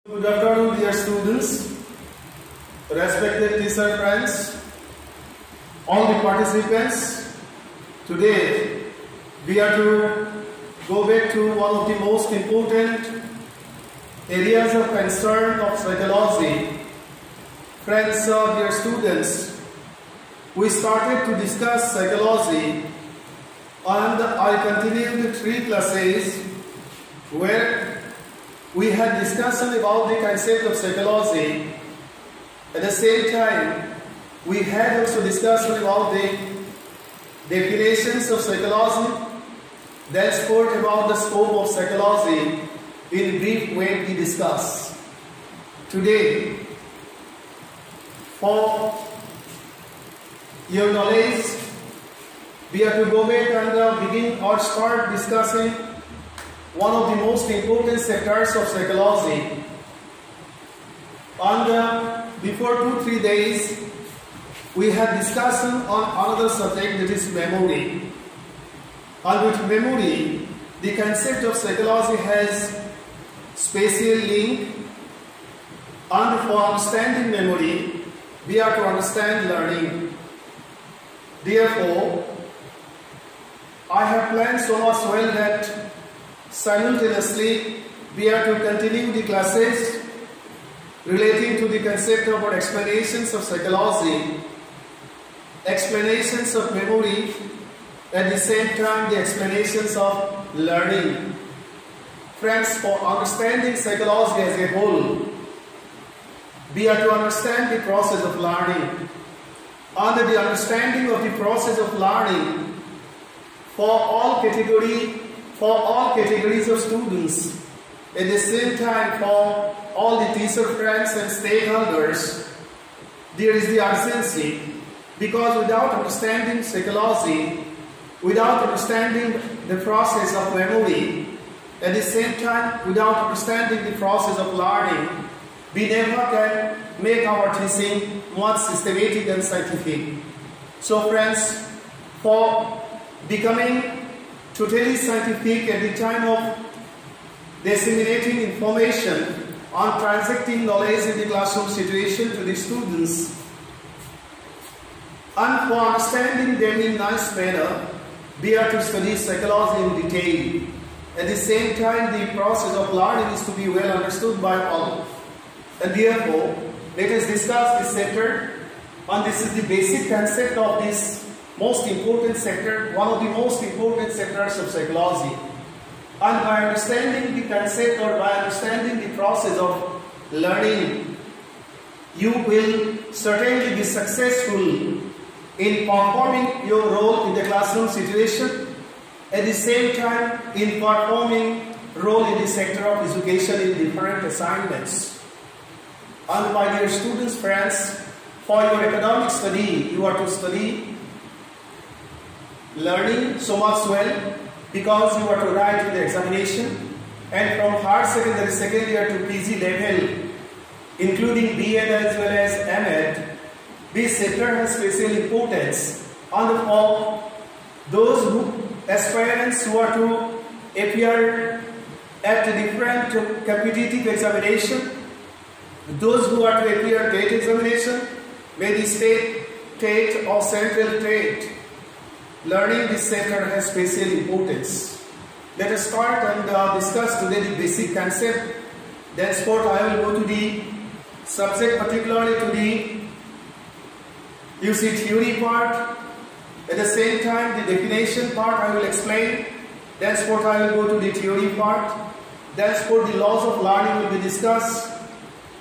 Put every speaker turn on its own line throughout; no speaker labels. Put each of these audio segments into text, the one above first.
Good afternoon, dear students, respected teacher friends, all the participants. Today we are to go back to one of the most important areas of concern of psychology. Friends, dear students, we started to discuss psychology and I continued 3 classes where we had discussion about the concept of psychology. At the same time, we had also discussion about the definitions of psychology, then spoke about the scope of psychology in brief way we discuss. Today, for your knowledge, we have to go back and begin or start discussing one of the most important sectors of psychology. And before 2-3 days, we had discussion on another subject, that is memory. And with memory, the concept of psychology has spatial link, and for understanding memory, we have to understand learning. Therefore, I have planned so much well that simultaneously we are to continue the classes relating to the concept of explanations of psychology, explanations of memory, at the same time the explanations of learning. Friends, for understanding psychology as a whole, we are to understand the process of learning. Under the understanding of the process of learning, for all categories of students, at the same time for all the teacher friends and stakeholders, there is the urgency, because without understanding psychology, without understanding the process of memory, at the same time without understanding the process of learning, we never can make our teaching much systematic and scientific. So friends, for becoming totally scientific at the time of disseminating information on transacting knowledge in the classroom situation to the students, and for understanding them in nice manner, we are to study psychology in detail. At the same time, the process of learning is to be well understood by all. And therefore, let us discuss this sector, and this is the basic concept of this most important sector, one of the most important sectors of psychology. And by understanding the concept or by understanding the process of learning, you will certainly be successful in performing your role in the classroom situation, at the same time in performing role in the sector of education in different assignments. And my dear students, friends, for your academic study, you are to study learning so much well, because you are to write in the examination, and from higher secondary, second year to PG level, including B.Ed as well as M.Ed, this sector has special importance. And for those aspirants who are to appear at different competitive examination, those who are to appear TET examination, maybe state TET or central TET, learning this sector has special importance. Let us start and discuss today the basic concept. Thenceforth, I will go to the subject, particularly to the theory part. At the same time, the definition part I will explain. Thenceforth, I will go to the theory part. Thenceforth, the laws of learning will be discussed.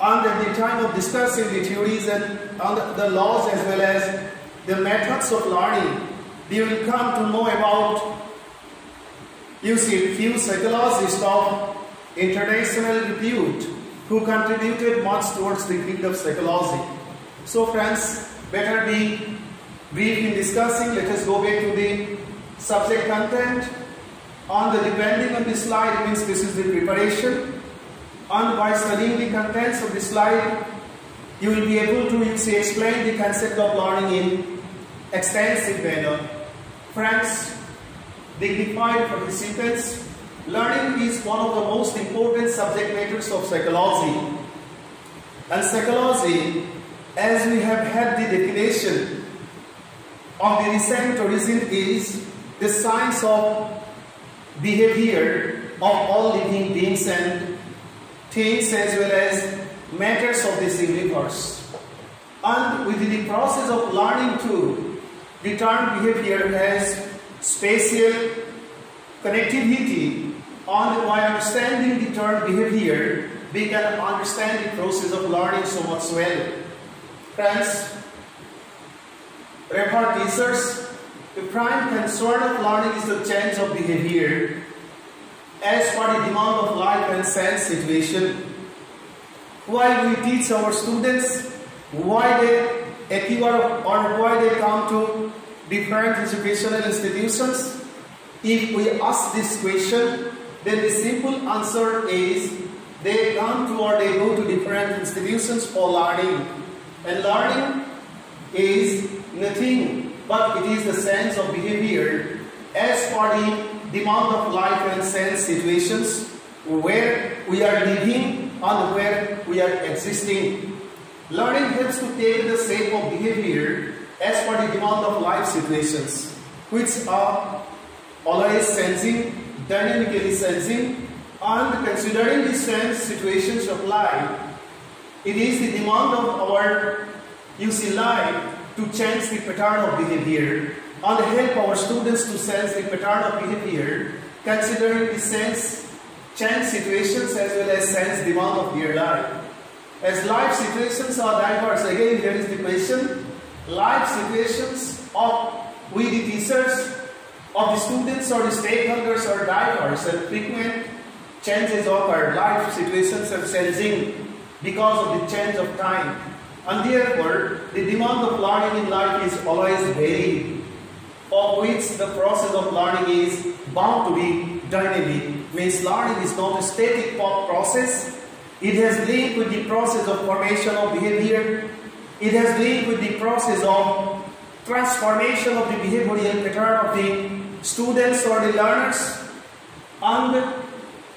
And at the time of discussing the theories and the laws as well as the methods of learning, we will come to know about few psychologists of international repute who contributed much towards the field of psychology. So friends, better be brief in discussing. Let us go back to the subject content. On the depending on the slide, it means this is the preparation. And by studying the contents of the slide, you will be able to explain the concept of learning in extensive manner. Friends, dignified participants, learning is one of the most important subject matters of psychology. And psychology, as we have had the definition of the recent origin, is the science of behavior of all living beings and things as well as matters of this universe. And within the process of learning too, the term behavior has spatial connectivity, and by understanding the term behavior, we can understand the process of learning so much well. Friends, refer teachers, the prime concern of learning is the change of behavior as per the demand of life and sense situation. While we teach our students why they acquire or why they come to different educational institutions, if we ask this question, then the simple answer is they come to or they go to different institutions for learning. And learning is nothing but it is the sense of behavior as per the demand of life and sense situations where we are living and where we are existing. Learning helps to take the shape of behavior as per the demand of life situations, which are always sensing, dynamically sensing, and considering the sense situations of life. It is the demand of our life to change the pattern of behavior and help our students to sense the pattern of behavior, considering the sense change situations as well as sense demand of their life. As life situations are diverse, again here is the question, life situations of we the teachers, of the students or the stakeholders are diverse and frequent changes occur. Life situations are changing because of the change of time, and therefore the demand of learning in life is always varied, of which the process of learning is bound to be dynamic. Means learning is not a static process. It has linked with the process of formation of behavior. It has linked with the process of transformation of the behavioral pattern of the students or the learners. And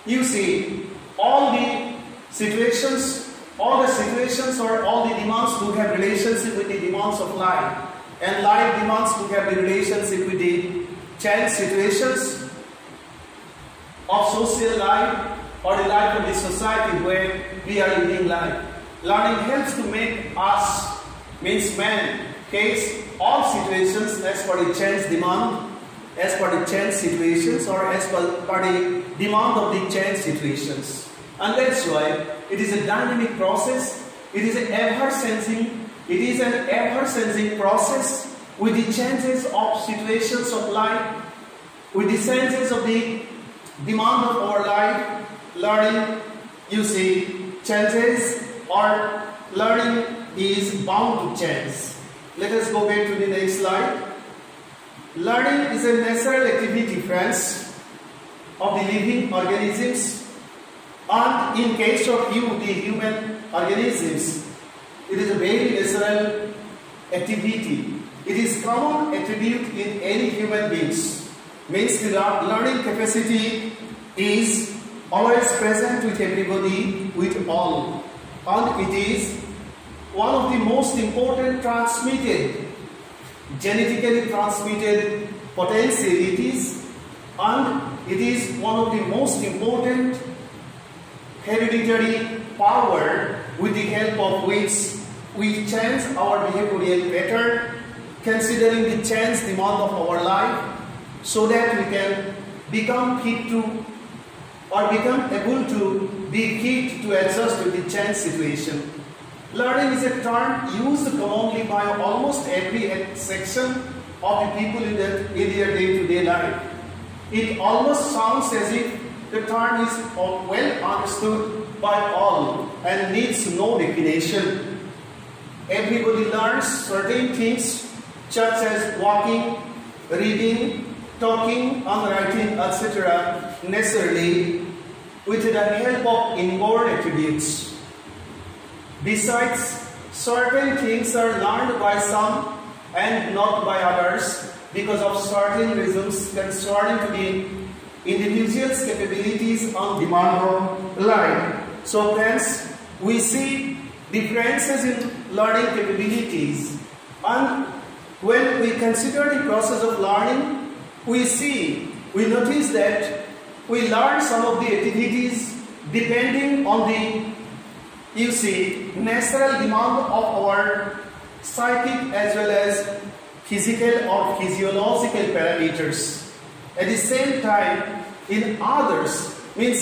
you see, all the situations or all the demands do have relationship with the demands of life, and life demands to have the relationship with the change situations of social life or the life of the society where we are living life. Learning helps to make us, means man, face all situations as per the change demand, as per the change situations or as per the demand of the change situations. And that's why it is a dynamic process. It is an ever sensing process with the changes of situations of life, with the changes of the demand of our life. Learning, you see, changes or learning is bound to change. Let us go back to the next slide. Learning is a natural activity, friends, of the living organisms, and in case of the human organisms, it is a very natural activity. It is common attribute in any human beings. Means the learning capacity is always present with everybody, with all, and it is one of the most important genetically transmitted potentialities, and it is one of the most important hereditary power with the help of which we change our behavioral pattern, considering the change demand of our life, so that we can become fit to or become able to be fit to adjust with the change situation. Learning is a term used commonly by almost every section of the people in their day-to-day life. It almost sounds as if the term is well understood by all and needs no definition. Everybody learns certain things such as walking, reading, talking, and writing, etc. necessarily with the help of inborn attributes. Besides, certain things are learned by some and not by others because of certain reasons concerning to the individuals' capabilities on demand of life. So friends, we see differences in learning capabilities, and when we consider the process of learning, we notice that we learn some of the activities depending on the natural demand of our psychic as well as physical or physiological parameters. At the same time, in others, in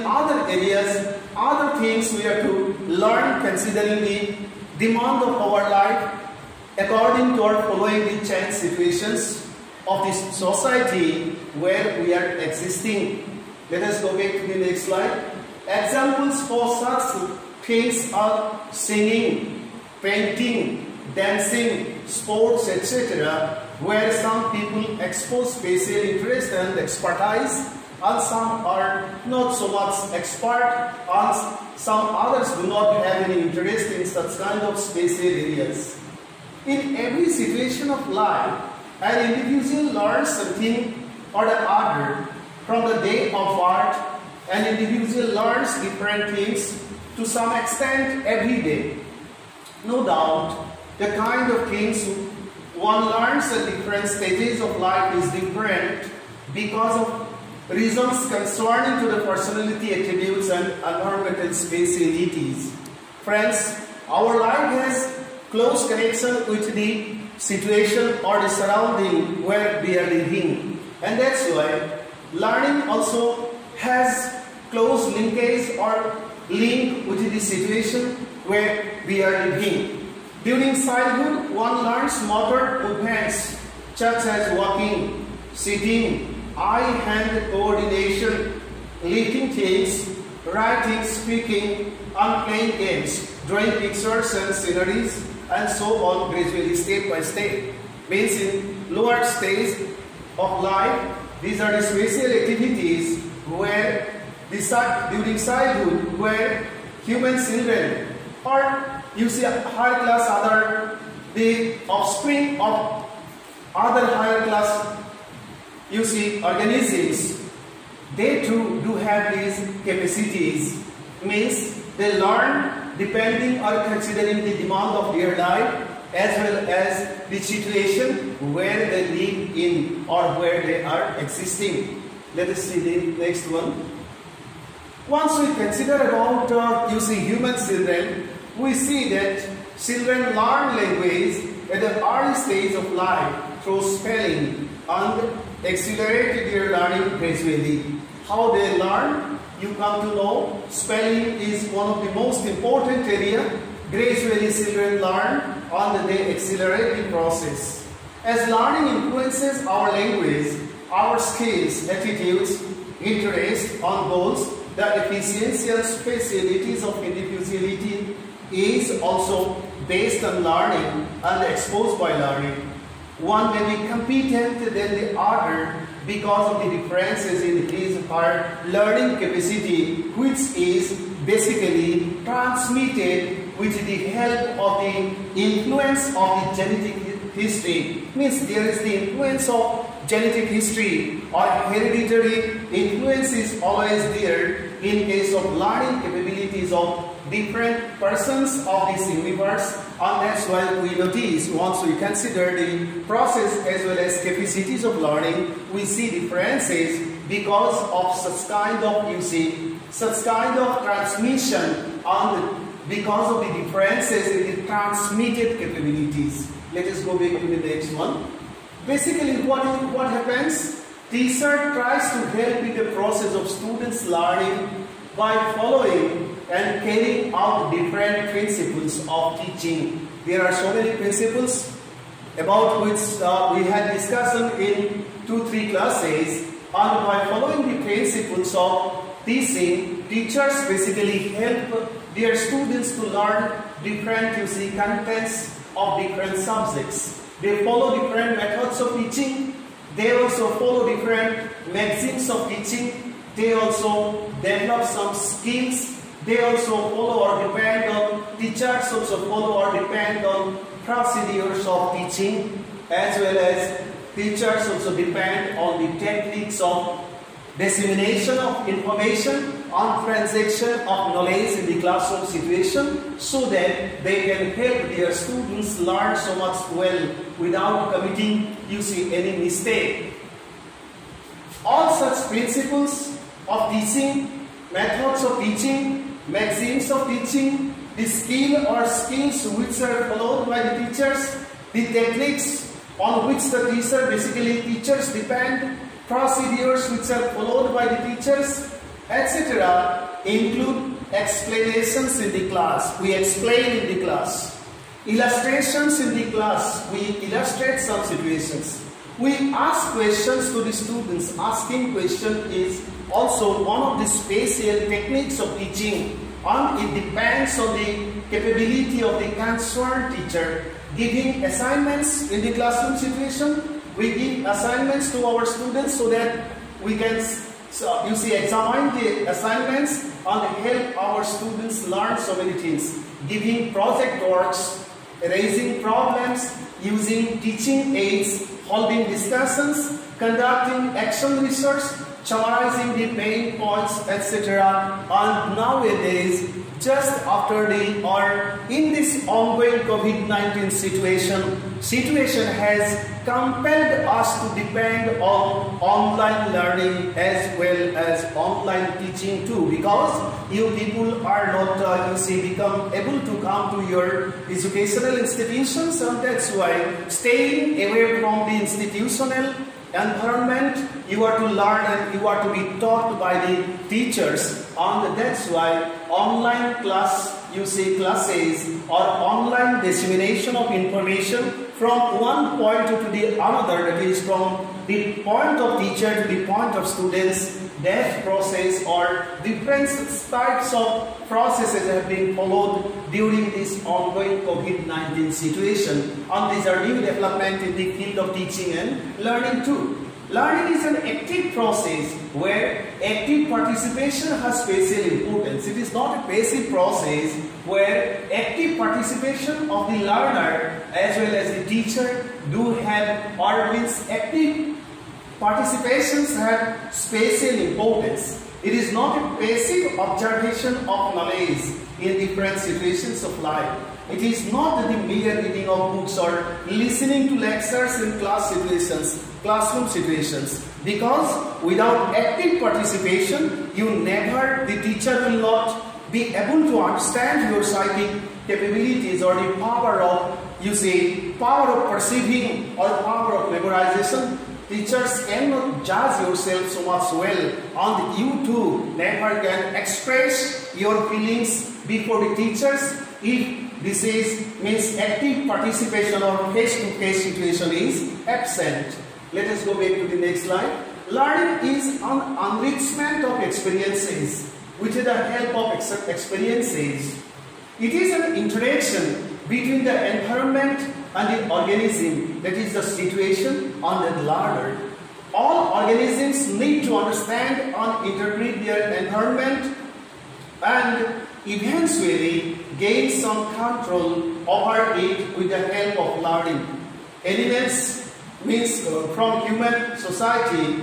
other areas, other things we have to learn considering the demand of our life according to our following the change situations of this society where we are existing. Let us go back to the next slide. Examples for such things are singing, painting, dancing, sports, etc., where some people expose special interest and expertise, and some are not so much expert, and some others do not have any interest in such kind of special areas. In every situation of life, an individual learns something or the other. From the day of birth, an individual learns different things to some extent every day. No doubt, the kind of things one learns at different stages of life is different because of reasons concerning to the personality attributes and environmental specialties. Friends, our life has close connection with the situation or the surrounding where we are living, and that's why learning also has close linkage or link with the situation where we are living. During childhood, one learns motor movements such as walking, sitting, eye-hand coordination, lifting things, writing, speaking, and playing games, drawing pictures and sceneries, and so on gradually, step by step. Means in lower stage of life, these are the special activities where during childhood, where human children or higher class the offspring of other higher class organisms, they too do have these capacities. Means they learn depending or considering the demand of their life as well as the situation where they live in or where they are existing. Let us see the next one. Once we consider about human children, we see that children learn language at the early stage of life through spelling and accelerate their learning gradually. How they learn? You come to know spelling is one of the most important area. Gradually children learn and they accelerate the process. As learning influences our language, our skills, attitudes, interests, and goals, the efficiency and specialities of individuality is also based on learning and exposed by learning. One may be competent than the other because of the differences in his or her learning capacity, which is basically transmitted with the help of the influence of the genetic history. Means there is the influence of genetic history or hereditary influence is always there in case of learning capabilities of different persons of this universe, and that's why we notice once we consider the process as well as capacities of learning, we see differences because of such kind of transmission and because of the differences in the transmitted capabilities. Let us go back to the next one. Basically, what happens? Teacher tries to help with the process of students learning by following and carrying out different principles of teaching. There are so many principles about which we had discussion in 2-3 classes, and by following the principles of teaching, teachers basically help their students to learn different contents of different subjects. They follow different methods of teaching. They also follow different maxims of teaching. They also develop some skills. They also follow or depend on, teachers also follow or depend on procedures of teaching, as well as teachers also depend on the techniques of
dissemination of information, on transaction of knowledge in the classroom situation, so that they can help their students learn so much well without committing, any mistake. All such principles of teaching, methods of teaching, maxims of teaching, the skill or skills which are followed by the teachers, the techniques on which the teachers depend, procedures which are followed by the teachers, etc. include explanations in the class. We explain in the class. Illustrations in the class. We illustrate some situations. We ask questions to the students. Asking question is also one of the special techniques of teaching, and it depends on the capability of the concerned teacher. Giving assignments in the classroom situation, we give assignments to our students so that we can examine the assignments and help our students learn so many things. Giving project works, raising problems, using teaching aids, holding discussions, conducting action research, summarizing the main points, etc. And nowadays, just after in this ongoing COVID-19 situation has compelled us to depend on online learning as well as online teaching too, because you people are not become able to come to your educational institutions, and that's why staying away from the institutional environment, you are to learn and you are to be taught by the teachers, and that's why online classes or online dissemination of information from one point to the another, that is from the point of teacher to the point of students, that process or different types of processes have been followed during this ongoing COVID-19 situation, and these are new development in the field of teaching and learning too. Learning is an active process where active participation has special importance. It is not a passive process where active participation of the learner as well as the teacher do have, or means active participations have special importance. It is not a passive observation of knowledge in different situations of life. It is not the mere reading of books or listening to lectures in classroom situations. Because without active participation, the teacher will not be able to understand your psychic capabilities or the power of, perceiving or power of memorization. Teachers cannot judge yourself so much well, and you too never can express your feelings before the teachers if this means active participation or face-to-face situation is absent. Let us go back to the next slide. Learning is an enrichment of experiences with the help of experiences. It is an interaction between the environment and the organism, that is the situation and the learner. All organisms need to understand and interpret their environment and eventually gain some control over it with the help of learning. Animals means from human society.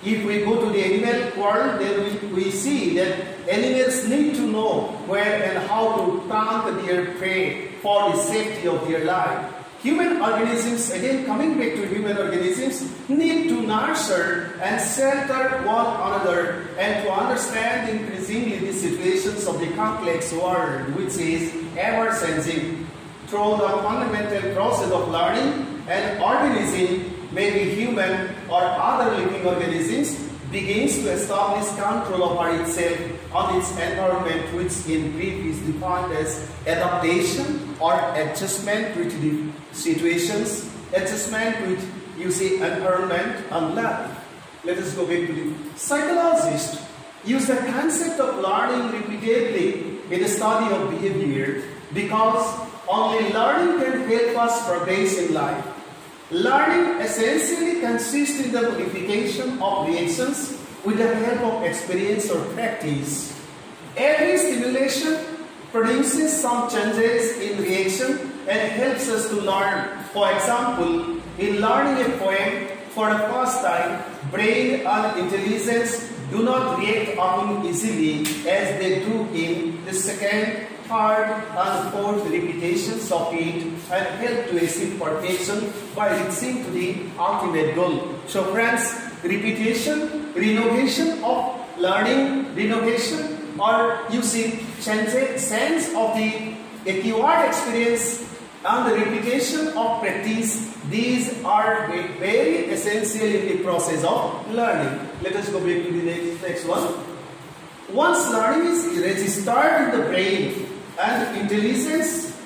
If we go to the animal world, then we see that animals need to know where and how to target their prey for the safety of their life. Human organisms, again coming back to human organisms, need to nurture and shelter one another and to understand increasingly the situations of the complex world, which is ever changing. Through the fundamental process of learning, an organism, maybe human or other living organisms, begins to establish control over itself on its environment, which in brief is defined as adaptation or adjustment with the situations, adjustment with environment and life. Let us go back to the psychologists use the concept of learning repeatedly in the study of behavior, because only learning can help us progress in life. Learning essentially consists in the modification of reactions with the help of experience or practice. Every stimulation produces some changes in reaction and helps us to learn. For example, in learning a poem for the first time, brain and intelligence do not react often easily as they do in the second, third and fourth repetitions of it, and help to achieve perfection by reaching to the ultimate goal. So friends, repetition, renovation of learning, renovation, or you see sense of the acquired experience and the repetition of practice, these are very essential in the process of learning. Let us go back to the next one. Once learning is registered in the brain and intelligence,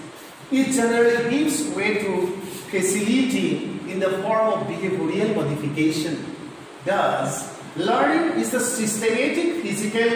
it generally gives way to facility in the form of behavioral modification. Thus, learning is a systematic physical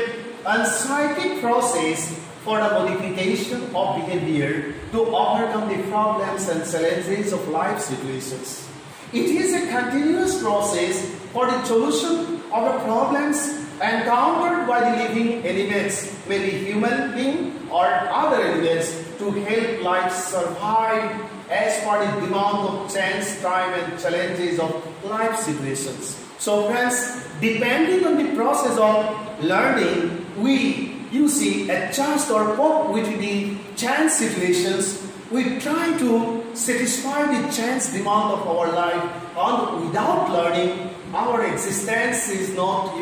and psychic process for the modification of behavior to overcome the problems and challenges of life situations. It is a continuous process for the solution of the problems encountered by the living elements, whether human being or other elements, to help life survive as per the demand of chance, time and challenges of life situations. So friends, depending on the process of learning, we adjust or cope with the chance situations. We try to satisfy the chance demand of our life, and without learning, our existence is not,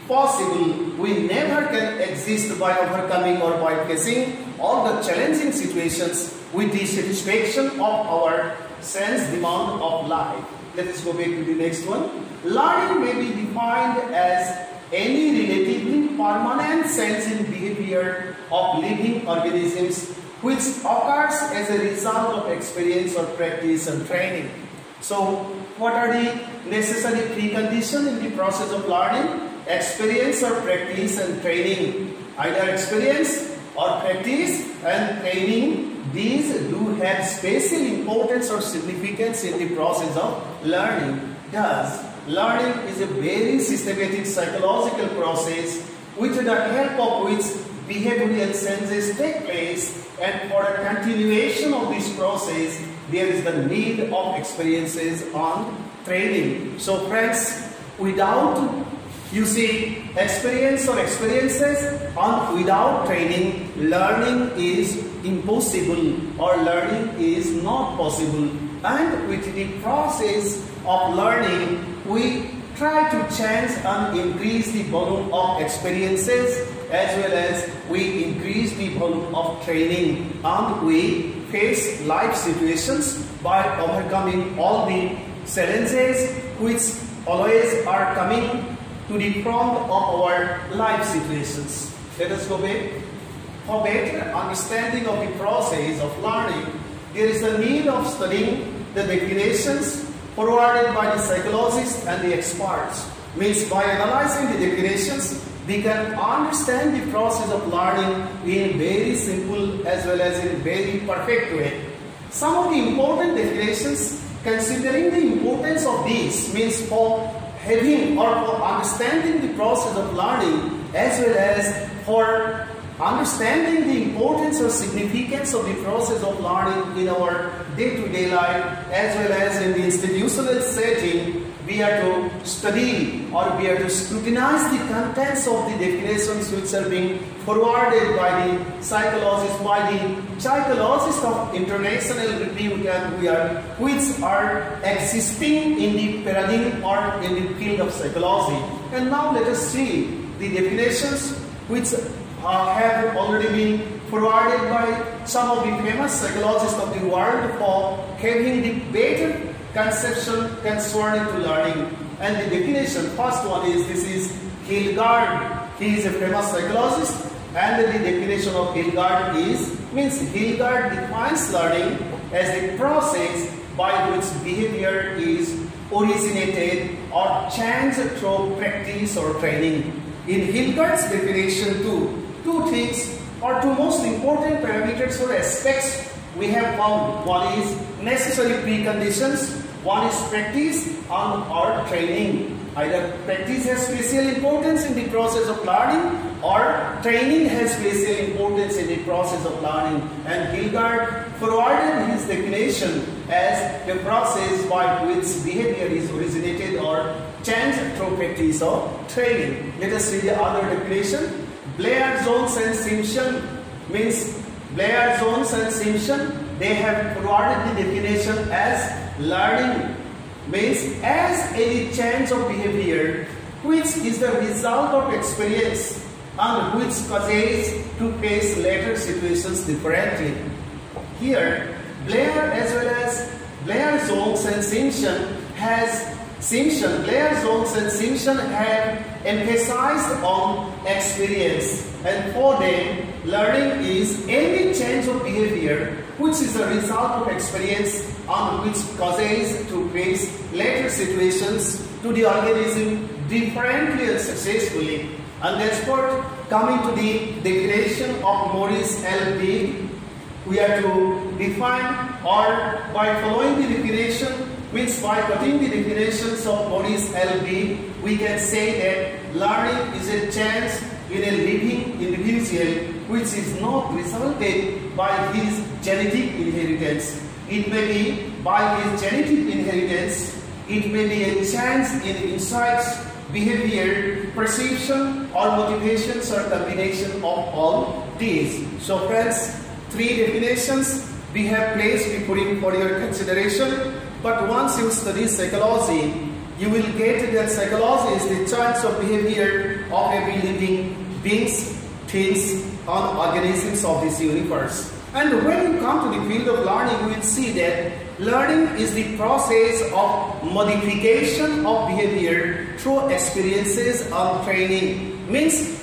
possible. We never can exist by overcoming or by facing all the challenging situations with the satisfaction of our sense demand of life. Let us go back to the next one. Learning may be defined as any relatively permanent change in behavior of living organisms which occurs as a result of experience or practice and training. So, what are the necessary preconditions in the process of learning? Experience or practice and training. Either experience or practice and training, these do have special importance or significance in the process of learning. Thus, learning is a very systematic psychological process with the help of which behavioral changes take place, and for the continuation of this process, there is the need of experiences and training. So friends, without experience or experiences and without training, learning is impossible or learning is not possible. And with the process of learning, we try to change and increase the volume of experiences, as well as we increase the volume of training, and we face life situations by overcoming all the challenges which always are coming to the front of our life situations. Let us go back. For better understanding of the process of learning, there is a need of studying the definitions forwarded by the psychologists and the experts. Means by analyzing the definitions, we can understand the process of learning in very simple as well as in very perfect way. Some of the important definitions, considering the importance of these, means for having or for understanding the process of learning, as well as for understanding the importance or significance of the process of learning in our day-to-day life, as well as in the institutional setting, we are to study or we are to scrutinize the contents of the definitions which are being forwarded by the psychologists, of international repute, and which are existing in the paradigm or in the field of psychology. And now let us see the definitions which have already been forwarded by some of the famous psychologists of the world for having the better conception concerning to learning. And the definition, first one is, this is Hildgard. He is a famous psychologist, and the definition of Hildgard means Hildgard defines learning as a process by which behavior is originated or changed through practice or training. In Hildgard's definition, two things or two most important parameters or aspects we have found. One is necessary preconditions, one is practice and or training. Either practice has special importance in the process of learning, or training has special importance in the process of learning, and Kierkegaard forwarded his definition as the process by which behavior is originated or changed through practice or training. Let us see the other definition. Blair, Jones and Simpson Blair, Jones and Simpson, they have forwarded the definition as learning means as any change of behavior which is the result of experience and which causes to face later situations differently. Here, Blair as well as Blair, Jones and Blair, Jones and Simpson have emphasized on experience, and for them, learning is any change of behavior which is a result of experience and which causes to face later situations to the organism differently and successfully. And that's what, coming to the definition of Maurice L. Bigg, we are to define, or by following the definition, means by putting the definitions of Maurice L. Bigg, we can say that learning is a change in a living individual which is not resulted by his genetic inheritance. It may be by his genetic inheritance, it may be a change in insights, behavior, perception, or motivations, or combination of all these. So friends, three definitions we have placed before you for your consideration. But once you study psychology, you will get that psychology is the change of behavior of every living beings, things, and organisms of this universe. And when you come to the field of learning, you will see that learning is the process of modification of behavior through experiences and training. Means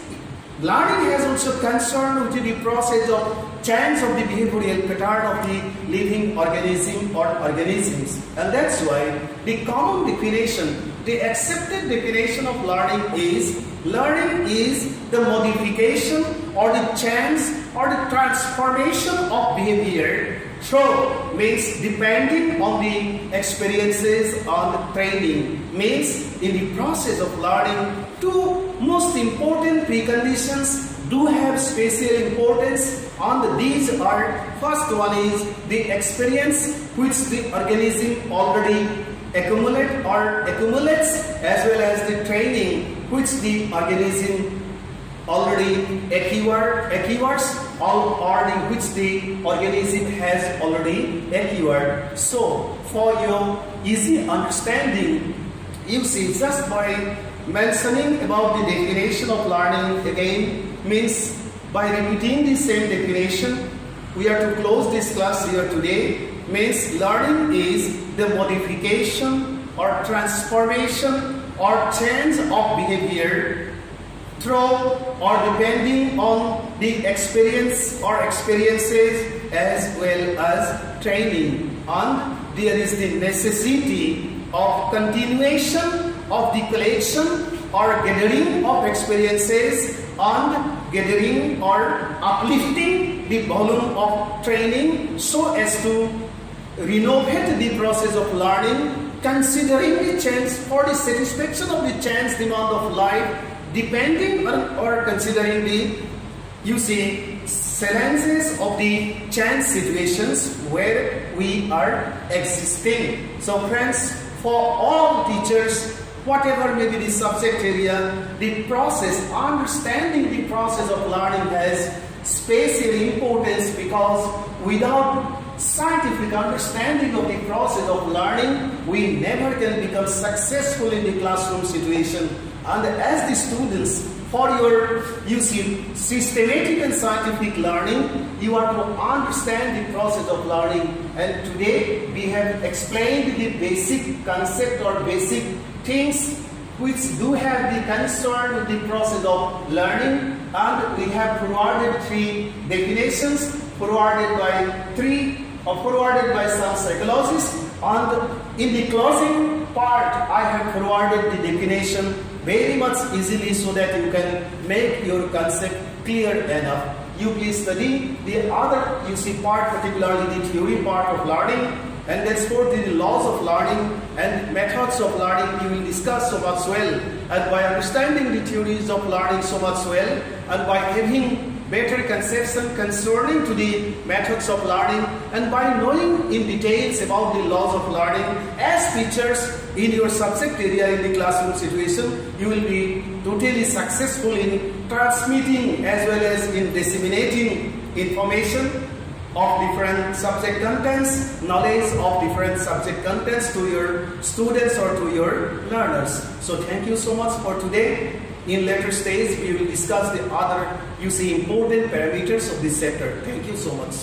learning has also concern with the process of change of the behavioral pattern of the living organism or organisms. And that's why the common definition, the accepted definition of learning is the modification or the change or the transformation of behavior through, means depending on the experiences and training. Means in the process of learning, two most important preconditions do have special importance, and these are, first one is the experience which the organism already accumulates, as well as the training which the organism already acquires, or in which the organism has already acquired. So for your easy understanding, you see, just by mentioning about the definition of learning again, means by repeating the same definition, we are to close this class here today. Means learning is the modification or transformation or change of behavior through or depending on the experience or experiences as well as training. And there is the necessity of continuation of the collection or gathering of experiences and gathering or uplifting the volume of training so as to renovate the process of learning, considering the change for the satisfaction of the change demand of life, depending on or considering the, you see, challenges of the change situations where we are existing. So friends, for all teachers, whatever may be the subject area, the process, understanding the process of learning has special importance, because without scientific understanding of the process of learning, we never can become successful in the classroom situation. And as the students, for your, you see, systematic and scientific learning, you are to understand the process of learning. And today we have explained the basic concept or basic things which do have the concern with the process of learning, and we have provided three definitions forwarded by some psychologists. And in the closing part, I have forwarded the definition very much easily so that you can make your concept clear enough. You please study the other, you see, part, particularly the theory part of learning, and that's for the laws of learning and methods of learning you will discuss so much well and by understanding the theories of learning so much well, and by having better conception concerning to the methods of learning, and by knowing in details about the laws of learning as teachers in your subject area in the classroom situation, you will be totally successful in transmitting as well as in disseminating information of different subject contents, knowledge of different subject contents to your students or to your learners. So thank you so much for today. In later stage, we will discuss the other, important parameters of this chapter. Thank you so much.